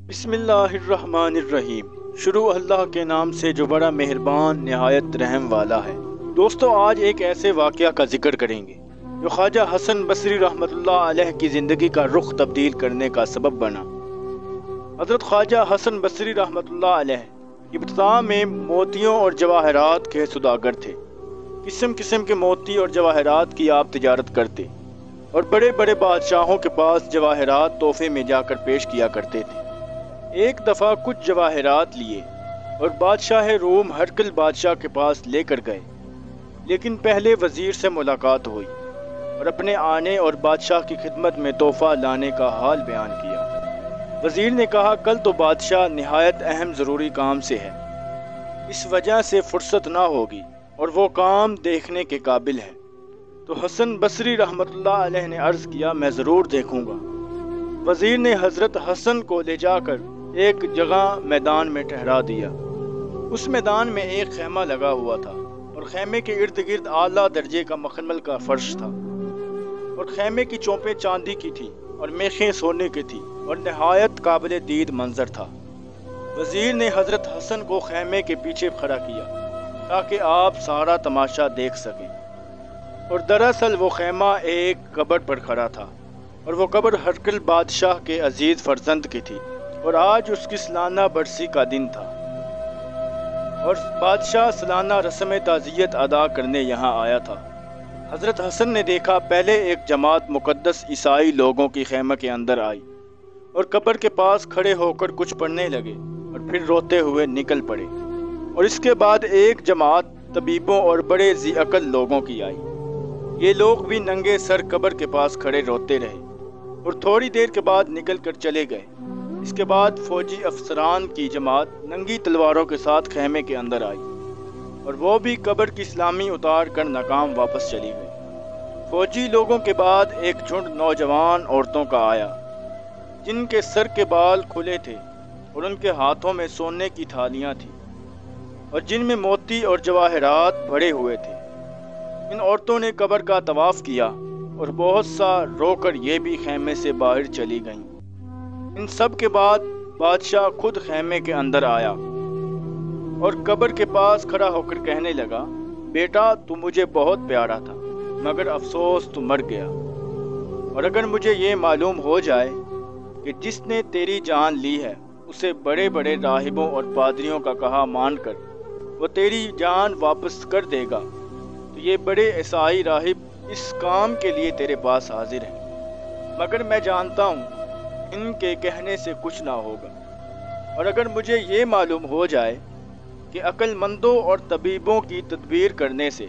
بسم اللہ الرحمن الرحیم۔ شروع اللہ کے نام سے جو بڑا مہربان نہایت رحم والا ہے۔ دوستو، آج ایک ایسے واقعہ کا ذکر کریں گے جو خواجہ حسن بصری رحمۃ اللہ علیہ کی زندگی کا رخ تبدیل کرنے کا سبب بنا۔ حضرت خواجہ حسن بصری رحمۃ اللہ علیہ ابتدا میں موتیوں اور جواہرات کے سوداگر تھے۔ قسم قسم کے موتی اور جواہرات کی آپ تجارت کرتے اور بڑے بڑے بادشاہوں کے پاس جواہرات تحفے میں جا کر پیش کیا کرتے تھے۔ ایک دفعہ کچھ جواہرات لیے اور بادشاہ روم ہرقل بادشاہ کے پاس لے کر گئے، لیکن پہلے وزیر سے ملاقات ہوئی اور اپنے آنے اور بادشاہ کی خدمت میں تحفہ لانے کا حال بیان کیا۔ وزیر نے کہا، کل تو بادشاہ نہایت اہم ضروری کام سے ہے، اس وجہ سے فرصت نہ ہوگی اور وہ کام دیکھنے کے قابل ہے۔ تو حسن بصری رحمۃ اللہ علیہ نے عرض کیا، میں ضرور دیکھوں گا۔ وزیر نے حضرت حسن کو لے جا کر ایک جگہ میدان میں ٹھہرا دیا۔ اس میدان میں ایک خیمہ لگا ہوا تھا اور خیمے کے ارد گرد اعلیٰ درجے کا مخمل کا فرش تھا، اور خیمے کی چوپیں چاندی کی تھی اور میخیں سونے کی تھی اور نہایت قابل دید منظر تھا۔ وزیر نے حضرت حسن کو خیمے کے پیچھے کھڑا کیا تاکہ آپ سارا تماشا دیکھ سکیں، اور دراصل وہ خیمہ ایک قبر پر کھڑا تھا، اور وہ قبر ہرقل بادشاہ کے عزیز فرزند کی تھی، اور آج اس کی سالانہ برسی کا دن تھا، اور بادشاہ سالانہ رسم تعزیت ادا کرنے یہاں آیا تھا۔ حضرت حسن نے دیکھا، پہلے ایک جماعت مقدس عیسائی لوگوں کی خیمہ کے اندر آئی اور قبر کے پاس کھڑے ہو کر کچھ پڑھنے لگے اور پھر روتے ہوئے نکل پڑے، اور اس کے بعد ایک جماعت طبیبوں اور بڑے ذی عقل لوگوں کی آئی۔ یہ لوگ بھی ننگے سر قبر کے پاس کھڑے روتے رہے اور تھوڑی دیر کے بعد نکل کر چلے گئے۔ اس کے بعد فوجی افسران کی جماعت ننگی تلواروں کے ساتھ خیمے کے اندر آئی، اور وہ بھی قبر کی سلامی اتار کر ناکام واپس چلی گئی۔ فوجی لوگوں کے بعد ایک جھنڈ نوجوان عورتوں کا آیا، جن کے سر کے بال کھلے تھے اور ان کے ہاتھوں میں سونے کی تھالیاں تھیں، اور جن میں موتی اور جواہرات بھرے ہوئے تھے۔ ان عورتوں نے قبر کا طواف کیا اور بہت سا رو کر یہ بھی خیمے سے باہر چلی گئیں۔ ان سب کے بعد بادشاہ خود خیمے کے اندر آیا اور قبر کے پاس کھڑا ہو کر کہنے لگا، بیٹا تو مجھے بہت پیارا تھا، مگر افسوس تو مر گیا، اور اگر مجھے یہ معلوم ہو جائے کہ جس نے تیری جان لی ہے اسے بڑے بڑے راہبوں اور پادریوں کا کہا مان کر وہ تیری جان واپس کر دے گا، تو یہ بڑے عیسائی راہب اس کام کے لیے تیرے پاس حاضر ہیں، مگر میں جانتا ہوں ان کے کہنے سے کچھ نہ ہوگا۔ اور اگر مجھے یہ معلوم ہو جائے کہ عقل مندوں اور طبیبوں کی تدبیر کرنے سے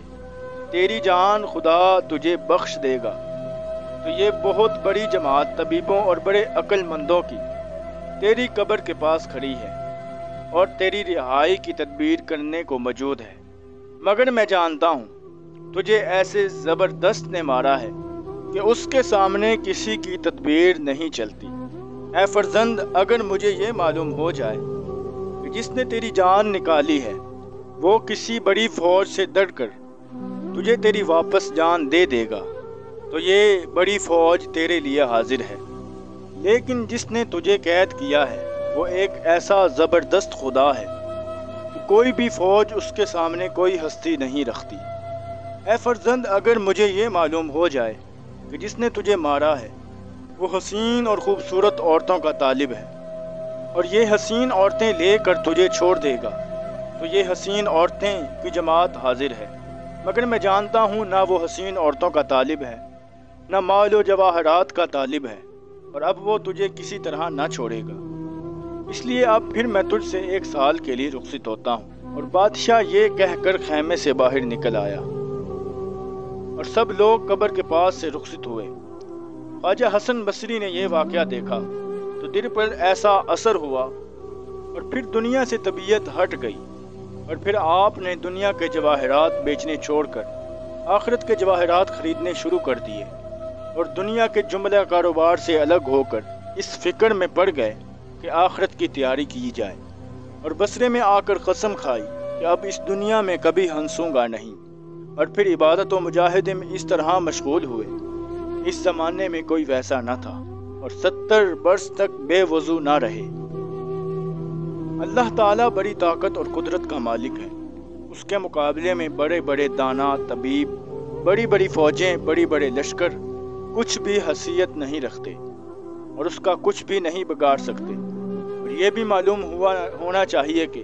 تیری جان خدا تجھے بخش دے گا، تو یہ بہت بڑی جماعت طبیبوں اور بڑے عقل مندوں کی تیری قبر کے پاس کھڑی ہے اور تیری رہائی کی تدبیر کرنے کو موجود ہے، مگر میں جانتا ہوں تجھے ایسے زبردست نے مارا ہے کہ اس کے سامنے کسی کی تدبیر نہیں چلتی۔ اے فرزند، اگر مجھے یہ معلوم ہو جائے کہ جس نے تیری جان نکالی ہے وہ کسی بڑی فوج سے ڈر کر تجھے تیری واپس جان دے دے گا، تو یہ بڑی فوج تیرے لیے حاضر ہے، لیکن جس نے تجھے قید کیا ہے وہ ایک ایسا زبردست خدا ہے کہ کوئی بھی فوج اس کے سامنے کوئی ہستی نہیں رکھتی۔ اے فرزند، اگر مجھے یہ معلوم ہو جائے کہ جس نے تجھے مارا ہے وہ حسین اور خوبصورت عورتوں کا طالب ہے، اور یہ حسین عورتیں لے کر تجھے چھوڑ دے گا، تو یہ حسین عورتیں کی جماعت حاضر ہے، مگر میں جانتا ہوں نہ وہ حسین عورتوں کا طالب ہے، نہ مال و جواہرات کا طالب ہے، اور اب وہ تجھے کسی طرح نہ چھوڑے گا، اس لیے اب پھر میں تجھ سے 1 سال کے لیے رخصت ہوتا ہوں۔ اور بادشاہ یہ کہہ کر خیمے سے باہر نکل آیا، اور سب لوگ قبر کے پاس سے رخصت ہوئے۔ خواجہ حسن بصری نے یہ واقعہ دیکھا تو دل پر ایسا اثر ہوا، اور پھر دنیا سے طبیعت ہٹ گئی، اور پھر آپ نے دنیا کے جواہرات بیچنے چھوڑ کر آخرت کے جواہرات خریدنے شروع کر دیے، اور دنیا کے جملہ کاروبار سے الگ ہو کر اس فکر میں پڑ گئے کہ آخرت کی تیاری کی جائے، اور بصرے میں آ کر قسم کھائی کہ اب اس دنیا میں کبھی ہنسوں گا نہیں، اور پھر عبادت و مجاہدے میں اس طرح مشغول ہوئے۔ اس زمانے میں کوئی ویسا نہ تھا، اور 70 برس تک بے وضو نہ رہے، اللہ تعالیٰ بڑی طاقت اور قدرت کا مالک ہے۔ اس کے مقابلے میں بڑے بڑے دانا، طبیب، بڑی بڑی فوجیں، بڑے بڑے لشکر کچھ بھی حیثیت نہیں رکھتے اور اس کا کچھ بھی نہیں بگاڑ سکتے۔ اور یہ بھی معلوم ہونا چاہیے کہ